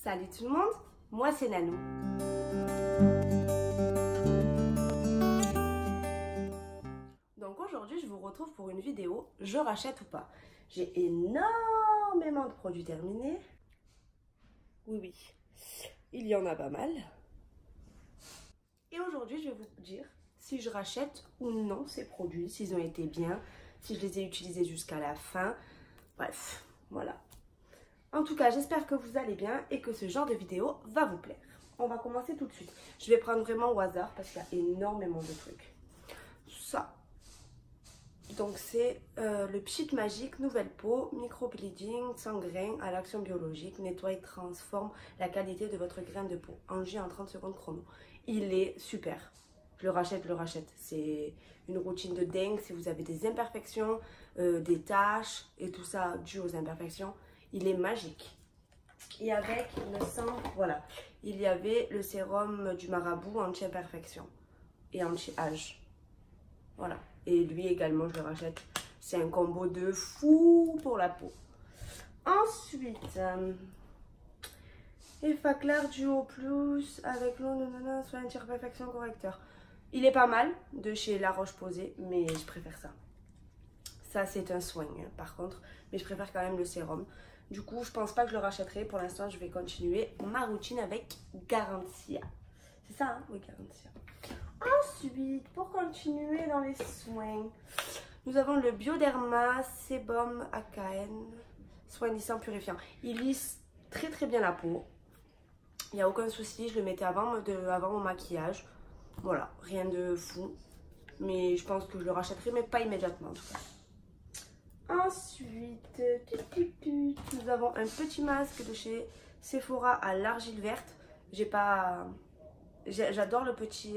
Salut tout le monde, moi c'est Nanou. Donc aujourd'hui je vous retrouve pour une vidéo je rachète ou pas. J'ai énormément de produits terminés. Oui, il y en a pas mal. Et aujourd'hui je vais vous dire si je rachète ou non ces produits, s'ils ont été bien, si je les ai utilisés jusqu'à la fin. Bref, voilà. En tout cas, j'espère que vous allez bien et que ce genre de vidéo va vous plaire. On va commencer tout de suite. Je vais prendre vraiment au hasard parce qu'il y a énormément de trucs. Ça. Donc c'est le Pchit Magique Nouvelle Peau, microbleeding, sans grain à l'action biologique, nettoie et transforme la qualité de votre grain de peau. Engie en 30 secondes chrono. Il est super. Je le rachète. C'est une routine de dingue. Si vous avez des imperfections, des taches et tout ça dû aux imperfections, il est magique. Et avec, il me semble, voilà, il y avait le sérum du marabout anti-imperfection et anti-âge. Voilà. Et lui également, je le rachète. C'est un combo de fou pour la peau. Ensuite, Effaclar Duo Plus avec l'eau de soin anti-imperfection correcteur. Il est pas mal de chez La Roche-Posay, mais je préfère ça. Ça, c'est un soin, hein, par contre. Mais je préfère quand même le sérum. Du coup, je pense pas que je le rachèterai. Pour l'instant, je vais continuer ma routine avec Garantia. C'est ça, hein? Oui, Garantia. Ensuite, pour continuer dans les soins, nous avons le Bioderma Sebum AKN soignissant purifiant. Il lisse très très bien la peau. Il n'y a aucun souci. Je le mettais avant mon maquillage. Voilà, rien de fou. Mais je pense que je le rachèterai, mais pas immédiatement en tout cas. Ensuite, nous avons un petit masque de chez Sephora à l'argile verte. J'adore le petit,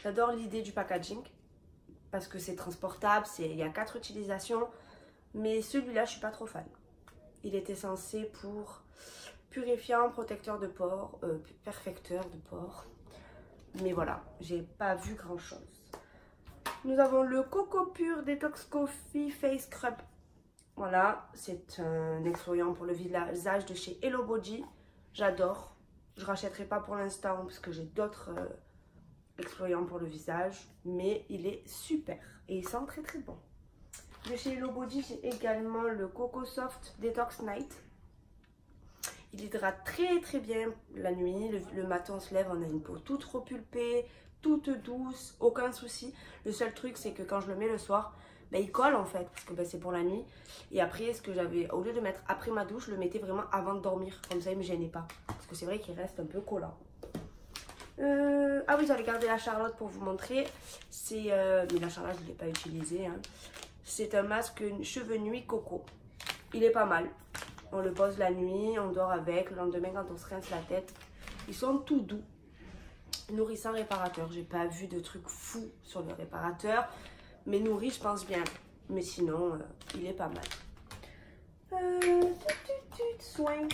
j'adore l'idée du packaging parce que c'est transportable, il y a 4 utilisations. Mais celui-là, je suis pas trop fan. Il était censé pour purifiant, protecteur de pores, perfecteur de pores. Mais voilà, j'ai pas vu grand chose. Nous avons le Coco Pur Detox Coffee Face Scrub. Voilà, c'est un exfoliant pour le visage de chez Hello Body. J'adore. Je ne rachèterai pas pour l'instant parce que j'ai d'autres exfoliants pour le visage. Mais il est super et il sent très très bon. De chez Hello Body, j'ai également le Coco Soft Detox Night. Il hydrate très très bien la nuit. Le matin, on se lève, on a une peau toute repulpée, toute douce, aucun souci. Le seul truc, c'est que quand je le mets le soir, ben, il colle en fait, parce que c'est pour la nuit. Et après, ce que j'avais, au lieu de mettre après ma douche, je le mettais vraiment avant de dormir. Comme ça, il ne me gênait pas. Parce que c'est vrai qu'il reste un peu collant. Ah oui, j'avais gardé la Charlotte pour vous montrer. Mais la Charlotte, je ne l'ai pas utilisée. Hein. C'est un masque cheveux nuit coco. Il est pas mal. On le pose la nuit, on dort avec. Le lendemain, quand on se rince la tête, ils sont tout doux. Nourrissant réparateur. J'ai pas vu de trucs fous sur le réparateur. Mais nourri, je pense bien. Mais sinon, il est pas mal. Soin.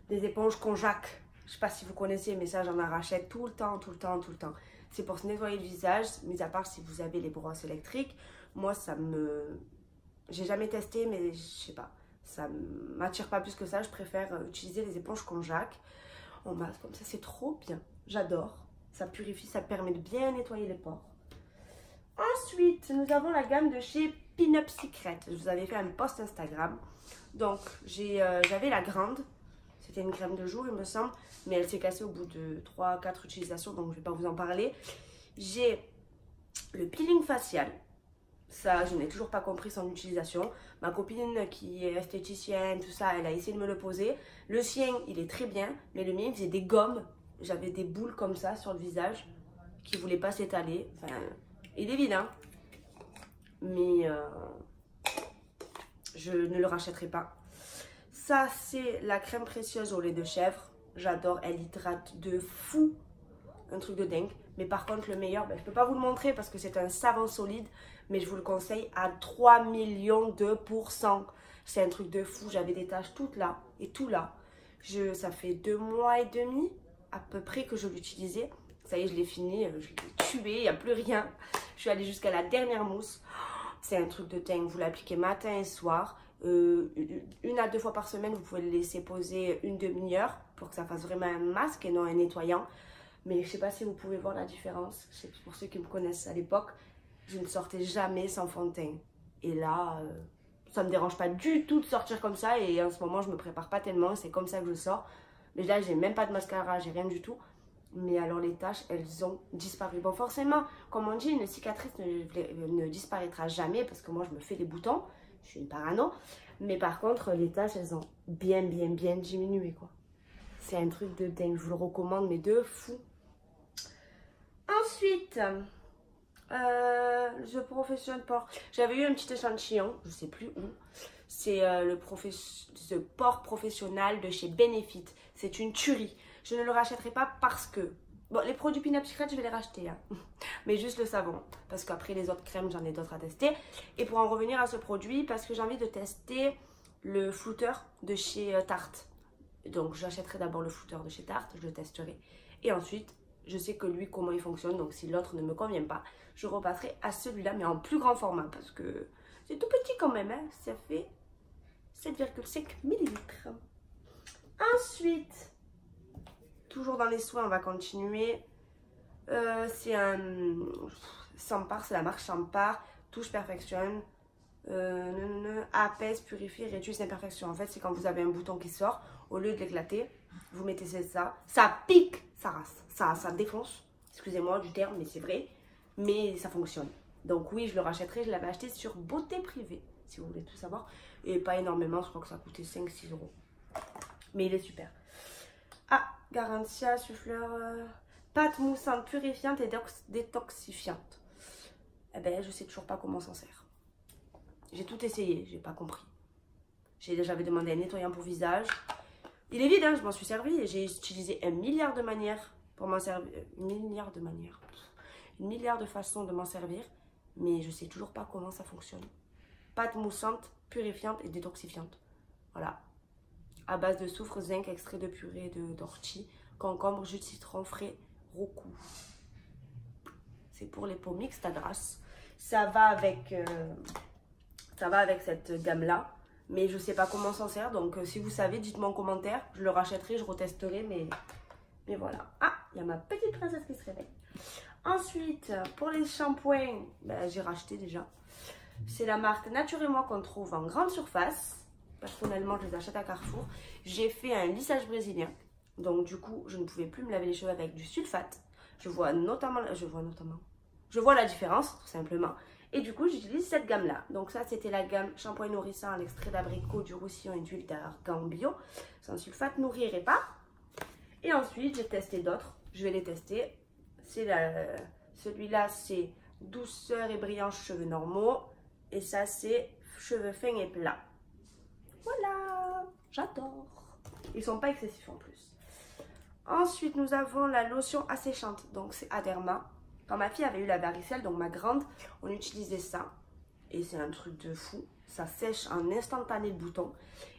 Des éponges Conjac. Je sais pas si vous connaissez, mais ça, j'en rachète tout le temps. C'est pour se nettoyer le visage. Mis à part si vous avez les brosses électriques. Moi, j'ai jamais testé, mais je sais pas. Ça m'attire pas plus que ça. Je préfère utiliser les éponges Conjac. En masque comme ça, c'est trop bien. J'adore. Ça purifie, ça permet de bien nettoyer les pores. Ensuite, nous avons la gamme de chez Pin-Up Secret. Je vous avais fait un post Instagram. Donc, j'avais la grande. C'était une crème de jour, il me semble. Mais elle s'est cassée au bout de 3-4 utilisations. Donc, je ne vais pas vous en parler. J'ai le peeling facial. Ça, je n'ai toujours pas compris son utilisation. Ma copine qui est esthéticienne, tout ça, elle a essayé de me le poser. Le sien, il est très bien, mais le mien, il faisait des gommes. J'avais des boules comme ça sur le visage qui ne voulaient pas s'étaler. Enfin, il est vide, hein. Mais je ne le rachèterai pas. Ça, c'est la crème précieuse au lait de chèvre. J'adore, elle hydrate de fou. Un truc de dingue. Mais par contre, le meilleur, ben, je ne peux pas vous le montrer parce que c'est un savon solide. Mais je vous le conseille à 3 millions de %. C'est un truc de fou. J'avais des taches toutes là et tout là. Ça fait 2 mois et demi à peu près que je l'utilisais. Ça y est, je l'ai fini. Je l'ai tué. Il n'y a plus rien. Je suis allée jusqu'à la dernière mousse. C'est un truc de dingue. Vous l'appliquez matin et soir. 1 à 2 fois par semaine, vous pouvez le laisser poser une demi-heure pour que ça fasse vraiment un masque et non un nettoyant. Mais je sais pas si vous pouvez voir la différence. Pour ceux qui me connaissent à l'époque, je ne sortais jamais sans fond de teint. Et là, ça me dérange pas du tout de sortir comme ça. Et en ce moment, je me prépare pas tellement. C'est comme ça que je sors. Mais là, j'ai même pas de mascara, j'ai rien du tout. Mais alors les taches, elles ont disparu. Bon, forcément, comme on dit, une cicatrice ne disparaîtra jamais parce que moi, je me fais des boutons. Je suis une parano. Mais par contre, les taches, elles ont bien diminué, quoi. C'est un truc de dingue. Je vous le recommande, mais de fou. Ensuite, je professionne porc. J'avais eu un petit échantillon, je sais plus où. C'est le porc professionnel de chez Benefit. C'est une tuerie. Je ne le rachèterai pas parce que... Bon, les produits Peanut Secret, je vais les racheter. Hein. Mais juste le savon. Parce qu'après, les autres crèmes, j'en ai d'autres à tester. Et pour en revenir à ce produit, parce que j'ai envie de tester le flouteur de chez Tarte. Donc, j'achèterai d'abord le flouteur de chez Tarte. Je le testerai. Et ensuite, je sais que lui, comment il fonctionne. Donc, si l'autre ne me convient pas, je repasserai à celui-là, mais en plus grand format. Parce que c'est tout petit quand même. Hein. Ça fait 7,5 millilitres. Ensuite... Toujours dans les soins, on va continuer. C'est un Sampar, c'est la marque Sampar. Touche Perfection. Apaise, purifie, réduit les imperfections. En fait, c'est quand vous avez un bouton qui sort, au lieu de l'éclater, vous mettez ça. Ça pique, ça rase, ça défonce. Excusez-moi du terme, mais c'est vrai. Mais ça fonctionne. Donc oui, je le rachèterai. Je l'avais acheté sur Beauté Privée, si vous voulez tout savoir. Et pas énormément, je crois que ça coûtait 5-6 euros. Mais il est super. Ah, Garantia, souffleur, pâte moussante, purifiante et détoxifiante. Eh ben, je sais toujours pas comment s'en sert. J'ai tout essayé, j'ai pas compris. J'avais demandé un nettoyant pour visage. Il est vide, hein, je m'en suis servi et j'ai utilisé 1 milliard de manières pour m'en servir. 1 milliard de manières. 1 milliard de façons de m'en servir. Mais je sais toujours pas comment ça fonctionne. Pâte moussante, purifiante et détoxifiante. Voilà. À base de soufre, zinc, extrait de purée d'ortie, concombre, jus de citron frais, roku. C'est pour les peaux mixtes à grasse. Ça va avec cette gamme-là. Mais je ne sais pas comment s'en sert. Donc, si vous savez, dites-moi en commentaire. Je le rachèterai, je retesterai. Mais voilà. Ah, il y a ma petite princesse qui se réveille. Ensuite, pour les shampoings, ben, j'ai racheté déjà. C'est la marque Nature et Moi qu'on trouve en grande surface. Personnellement, je les achète à Carrefour. J'ai fait un lissage brésilien. Donc, du coup, je ne pouvais plus me laver les cheveux avec du sulfate. Je vois la différence, tout simplement. Et du coup, j'utilise cette gamme-là. Donc, ça, c'était la gamme shampoing nourrissant à l'extrait d'abricot, du roussillon et d'huile d'argan bio. Sans sulfate, nourrit et répare. Et ensuite, j'ai testé d'autres. Je vais les tester. Celui-là, c'est douceur et brillant cheveux normaux. Et ça, c'est cheveux fins et plats. Voilà, j'adore. Ils sont pas excessifs en plus. Ensuite, nous avons la lotion asséchante. Donc, c'est Aderma. Quand ma fille avait eu la varicelle, donc ma grande, on utilisait ça. Et c'est un truc de fou. Ça sèche en instantané le bouton.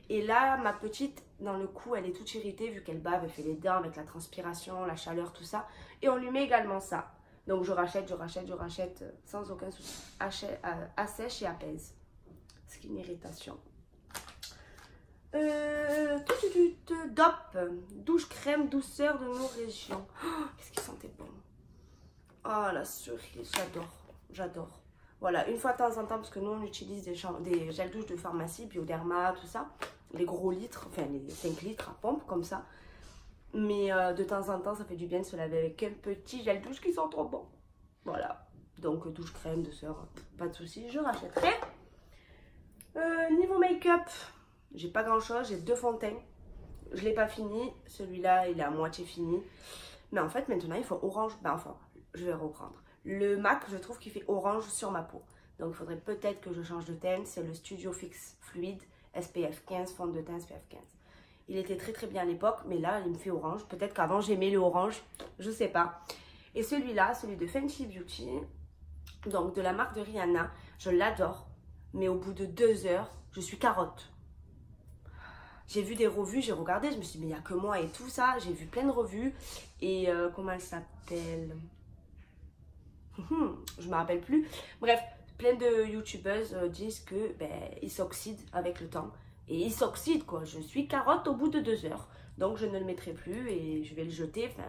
Et là, ma petite, dans le cou, elle est toute irritée vu qu'elle bave, elle fait les dents avec la transpiration, la chaleur, tout ça. Et on lui met également ça. Donc, je rachète sans aucun souci. Assèche et apaise. C'est une irritation. DOP, douche crème douceur de nos régions. Oh, qu'est-ce qui sentait bon. Oh la cerise, j'adore. Voilà, une fois de temps en temps, parce que nous on utilise des gels douche de pharmacie, Bioderma, tout ça, les gros litres, enfin les 5 litres à pompe comme ça. Mais de temps en temps, ça fait du bien de se laver avec un petit gel douche qui sent trop bon. Voilà, donc douche crème douceur, pas de souci, je rachèterai. Niveau make-up, j'ai pas grand chose, j'ai 2 fonds de teint. Je l'ai pas fini, celui-là il est à moitié fini. Mais en fait maintenant il faut orange, enfin je vais reprendre. Le MAC je trouve qu'il fait orange sur ma peau. Donc il faudrait peut-être que je change de teint. C'est le Studio Fix Fluide SPF 15, fond de teint SPF 15. Il était très bien à l'époque, mais là il me fait orange. Peut-être qu'avant j'aimais le orange, je sais pas. Et celui-là, celui de Fenty Beauty, donc de la marque de Rihanna, je l'adore. Mais au bout de 2 heures, je suis carotte. J'ai vu des revues, j'ai regardé, je me suis dit, mais il n'y a que moi et tout ça. J'ai vu plein de revues. Et comment elle s'appelle? Je ne me rappelle plus. Bref, plein de youtubeuses disent que il s'oxyde avec le temps. Et il s'oxyde quoi, je suis carotte au bout de 2 heures. Donc je ne le mettrai plus et je vais le jeter. Enfin,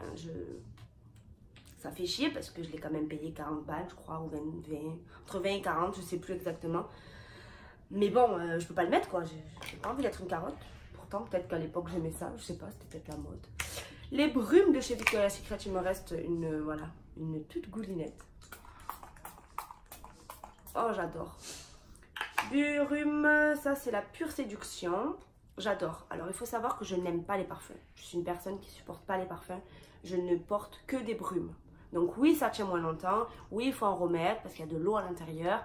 ça fait chier parce que je l'ai quand même payé 40 balles, je crois, ou 20, entre 20 et 40, je sais plus exactement. Mais bon, je peux pas le mettre quoi, j'ai pas envie d'être une carotte. Pourtant, peut-être qu'à l'époque j'aimais ça, je sais pas, c'était peut-être la mode. Les brumes de chez Victoria's Secret, il me reste voilà, une toute goulinette. Oh, j'adore. Brume, ça c'est la pure séduction. J'adore. Alors, il faut savoir que je n'aime pas les parfums. Je suis une personne qui supporte pas les parfums. Je ne porte que des brumes. Donc oui, ça tient moins longtemps. Oui, il faut en remettre parce qu'il y a de l'eau à l'intérieur.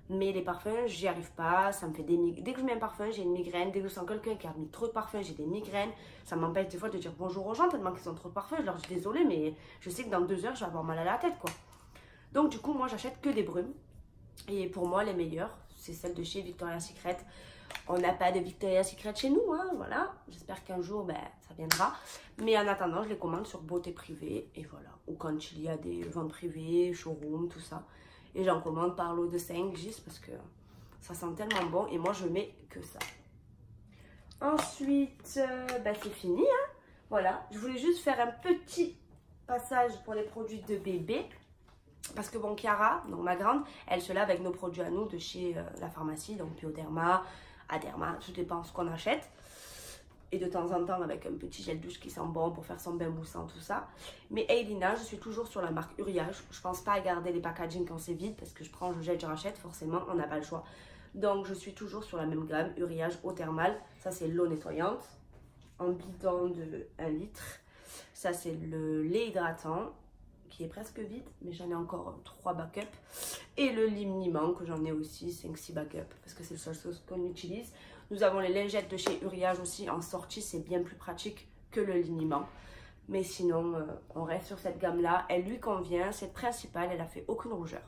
Mais les parfums, j'y arrive pas. Ça me fait des migraines. Dès que je mets un parfum, j'ai une migraine. Dès que je sens quelqu'un qui a mis trop de parfum, j'ai des migraines. Ça m'empêche des fois de dire bonjour aux gens tellement qu'ils ont trop de parfum. Je leur dis désolé, mais je sais que dans 2 heures, je vais avoir mal à la tête, quoi. Donc du coup, moi, j'achète que des brumes. Et pour moi, les meilleures, c'est celles de chez Victoria's Secret. On n'a pas de Victoria's Secret chez nous, hein, voilà. J'espère qu'un jour, ça viendra. Mais en attendant, je les commande sur Beauté Privée. Et voilà. Ou quand il y a des ventes privées, showroom, tout ça. Et j'en commande par lot de 5 juste parce que ça sent tellement bon. Et moi, je mets que ça. Ensuite, c'est fini, hein. Voilà. Je voulais juste faire un petit passage pour les produits de bébé. Parce que bon, Chiara, donc ma grande, elle se lave avec nos produits à nous de chez la pharmacie. Donc Bioderma, Aderma, tout dépend ce qu'on achète. Et de temps en temps avec un petit gel douche qui sent bon pour faire son bain moussant, tout ça. Mais Aylina, je suis toujours sur la marque Uriage. Je pense pas à garder les packaging quand c'est vide parce que je prends, je jette, je rachète. Forcément, on n'a pas le choix. Donc je suis toujours sur la même gamme, Uriage eau thermale. Ça c'est l'eau nettoyante en bidon de 1 litre. Ça c'est le lait hydratant qui est presque vide, mais j'en ai encore 3 backups. Et le liniment que j'en ai aussi 5-6 backups parce que c'est la seule chose qu'on utilise. Nous avons les lingettes de chez Uriage aussi en sortie, c'est bien plus pratique que le liniment. Mais sinon, on reste sur cette gamme-là. Elle lui convient, c'est principal, elle a fait aucune rougeur.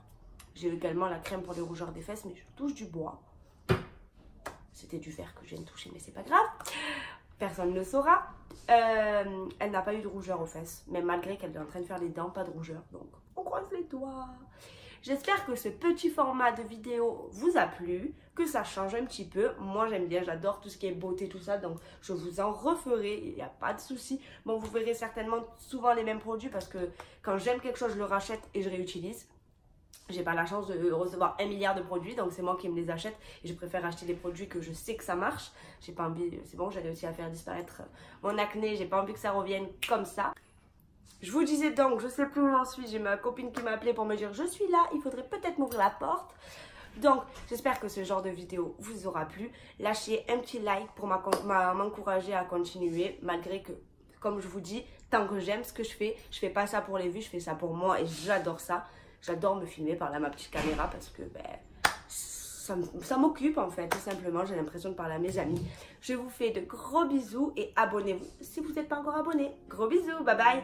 J'ai également la crème pour les rougeurs des fesses, mais je touche du bois. C'était du verre que je viens de toucher, mais c'est pas grave. Personne ne le saura. Elle n'a pas eu de rougeur aux fesses, mais malgré qu'elle est en train de faire les dents, pas de rougeur. Donc, on croise les doigts. J'espère que ce petit format de vidéo vous a plu, que ça change un petit peu. Moi, j'aime bien, j'adore tout ce qui est beauté, tout ça. Donc, je vous en referai, il n'y a pas de souci. Bon, vous verrez certainement souvent les mêmes produits parce que quand j'aime quelque chose, je le rachète et je réutilise. J'ai pas la chance de recevoir 1 milliard de produits, donc c'est moi qui me les achète et je préfère acheter des produits que je sais que ça marche. J'ai pas envie, c'est bon, j'ai réussi à faire disparaître mon acné, j'ai pas envie que ça revienne comme ça. Je vous disais donc, je sais plus où j'en suis, j'ai ma copine qui m'a appelé pour me dire je suis là, il faudrait peut-être m'ouvrir la porte. Donc j'espère que ce genre de vidéo vous aura plu. Lâchez un petit like pour m'encourager à continuer, malgré que, comme je vous dis, tant que j'aime ce que je fais pas ça pour les vues, je fais ça pour moi et j'adore ça. J'adore me filmer par là ma petite caméra parce que ça m'occupe en fait, tout simplement. J'ai l'impression de parler à mes amis. Je vous fais de gros bisous et abonnez-vous si vous n'êtes pas encore abonné. Gros bisous, bye bye.